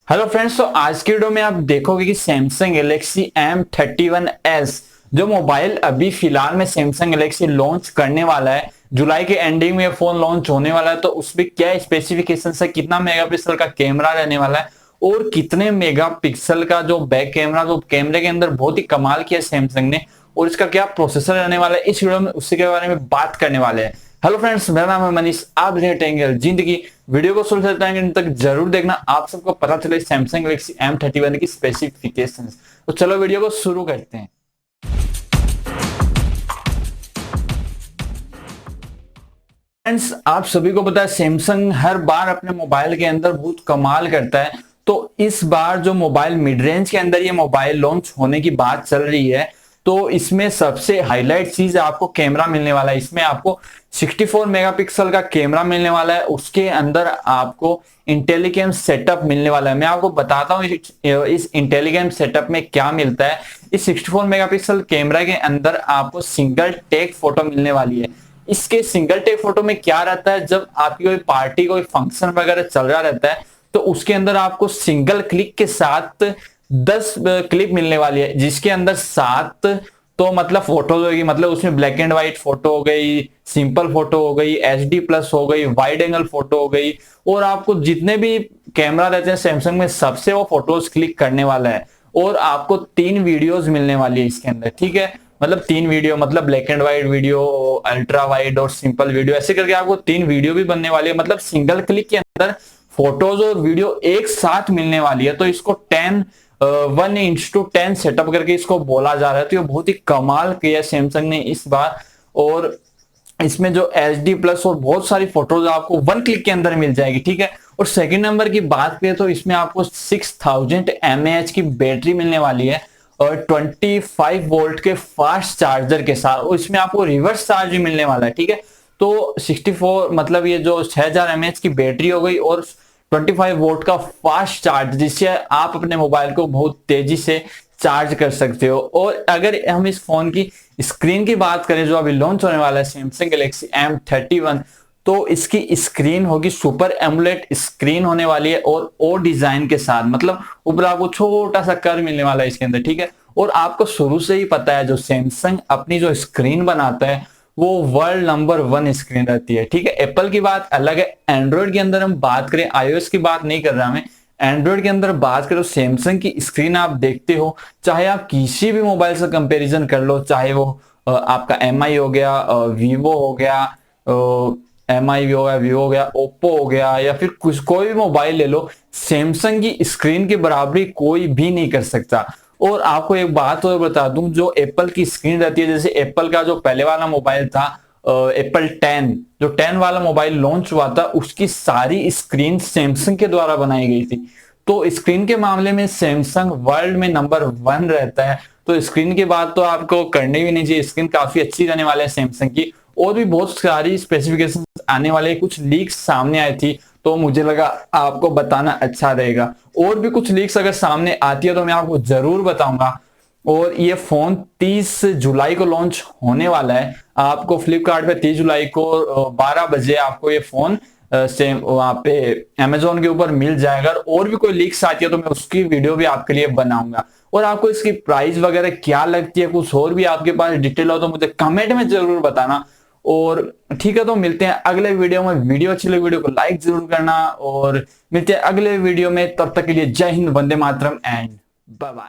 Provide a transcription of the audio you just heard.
Hello friends, तो आज की वीडियो में आप देखोगे कि सैमसंग गैलेक्सी M31s जो मोबाइल अभी फिलहाल में सैमसंग गैलेक्सी लॉन्च करने वाला है, जुलाई के एंडिंग में फोन लॉन्च होने वाला है। तो उसमें क्या स्पेसिफिकेशन है, कितना मेगापिक्सल का कैमरा रहने वाला है और कितने मेगापिक्सल का जो बैक कैमरा, जो कैमरे के अंदर बहुत ही कमाल किया सैमसंग ने, और इसका क्या प्रोसेसर रहने वाला है, इस वीडियो में उसी के बारे में बात करने वाले हैं। हेलो फ्रेंड्स, मेरा नाम है मनीष, आप देखेंगे जिंदगी। वीडियो को शुरू से अंत तक जरूर देखना, आप सबको पता चले सैमसंग गैलेक्सी M31 की स्पेसिफिकेशंस। तो चलो वीडियो को शुरू करते हैं। फ्रेंड्स, आप सभी को पता है सैमसंग हर बार अपने मोबाइल के अंदर बहुत कमाल करता है। तो इस बार जो मोबाइल मिड रेंज के अंदर ये मोबाइल लॉन्च होने की बात चल रही है, तो इसमें सबसे हाईलाइट चीज आपको कैमरा मिलने वाला है। इसमें आपको 64 मेगापिक्सल का कैमरा मिलने वाला है, उसके अंदर आपको इंटेलिजेंट सेटअप मिलने वाला है। मैं आपको बताता हूँ इस इंटेलिजेंट सेटअप में क्या मिलता है। इस 64 मेगापिक्सल कैमरा के अंदर आपको सिंगल टेक फोटो मिलने वाली है। इसके सिंगल टेक फोटो में क्या रहता है, जब आपकी कोई पार्टी, कोई फंक्शन वगैरह चल रहा रहता है, तो उसके अंदर आपको सिंगल क्लिक के साथ 10 क्लिप मिलने वाली है, जिसके अंदर 7 तो मतलब फोटोज होगी। मतलब उसमें ब्लैक एंड व्हाइट फोटो हो गई, सिंपल फोटो हो गई, HD+ हो गई, वाइड एंगल फोटो हो गई, और आपको जितने भी कैमरा रहते हैं सैमसंग में सबसे वो फोटोज क्लिक करने वाला है। और आपको 3 वीडियोस मिलने वाली है इसके अंदर, ठीक है। मतलब 3 वीडियो, मतलब black and white video, ultra wide और सिंपल वीडियो, ऐसे करके आपको 3 वीडियो भी बनने वाली है। मतलब सिंगल क्लिक के अंदर फोटोज और वीडियो एक साथ मिलने वाली है। तो इसको 1:10 सेटअप करके इसको बोला जा रहा है। तो ये बहुत ही कमाल किया सैमसंग ने इस बार। और इसमें जो HD+ और बहुत सारी फोटोज आपको 1 क्लिक के अंदर मिल जाएगी, ठीक है। और सेकंड नंबर की बात करें तो इसमें आपको 6000 mAh की बैटरी मिलने वाली है और 25 वोल्ट के फास्ट चार्जर के साथ, और इसमें आपको रिवर्स चार्ज भी मिलने वाला है, ठीक है। तो 64 मतलब ये जो 6000 mAh की बैटरी हो गई और 25 वोल्ट का फास्ट चार्ज, जिससे आप अपने मोबाइल को बहुत तेजी से चार्ज कर सकते हो। और अगर हम इस फोन की स्क्रीन की बात करें जो अभी लॉन्च होने वाला है सैमसंग गैलेक्सी M31, तो इसकी स्क्रीन होगी सुपर एमोलेड स्क्रीन होने वाली है और ओ डिजाइन के साथ। मतलब ऊपर आपको छोटा सा कर्व मिलने वाला है इसके अंदर, ठीक है। और आपको शुरू से ही पता है जो सैमसंग अपनी जो स्क्रीन बनाता है वो वर्ल्ड नंबर 1 स्क्रीन रहती है, ठीक है। एप्पल की बात अलग है। एंड्रॉइड के अंदर हम बात करें, iOS की बात नहीं कर रहा मैं, एंड्रॉइड के अंदर बात करो, सैमसंग की स्क्रीन आप देखते हो, चाहे आप किसी भी मोबाइल से कंपैरिजन कर लो, चाहे वो आपका MI हो गया, वीवो हो गया, MI भी हो गया, वीवो हो गया, ओप्पो हो गया, या फिर कुछ कोई भी मोबाइल ले लो, सैमसंग की स्क्रीन की बराबरी कोई भी नहीं कर सकता। और आपको एक बात और बता दूं, जो एप्पल की स्क्रीन रहती है, जैसे एप्पल का जो पहले वाला मोबाइल था एप्पल 10, जो 10 वाला मोबाइल लॉन्च हुआ था, उसकी सारी स्क्रीन सैमसंग के द्वारा बनाई गई थी। तो स्क्रीन के मामले में सैमसंग वर्ल्ड में नंबर 1 रहता है। तो स्क्रीन की बात तो आपको करनी भी नहीं चाहिए, स्क्रीन काफी अच्छी रहने वाले है सैमसंग की। और भी बहुत सारी स्पेसिफिकेशन आने वाले, कुछ लीक्स सामने आई थी, तो मुझे लगा आपको बताना अच्छा रहेगा। और भी कुछ लीक्स अगर सामने आती है तो मैं आपको जरूर बताऊंगा। और ये फोन 30 जुलाई को लॉन्च होने वाला है। आपको फ्लिपकार्ट पे 30 जुलाई को 12 बजे आपको ये फोन सेम वहां पे अमेजोन के ऊपर मिल जाएगा। और भी कोई लीक्स आती है तो मैं उसकी वीडियो भी आपके लिए बनाऊंगा। और आपको इसकी प्राइस वगैरह क्या लगती है, कुछ और भी आपके पास डिटेल हो तो मुझे कमेंट में जरूर बताना। और ठीक है, तो मिलते हैं अगले वीडियो में। वीडियो अच्छी लगी वीडियो को लाइक जरूर करना, और मिलते हैं अगले वीडियो में। तब तक के लिए जय Hind, Vande Mataram and bye bye.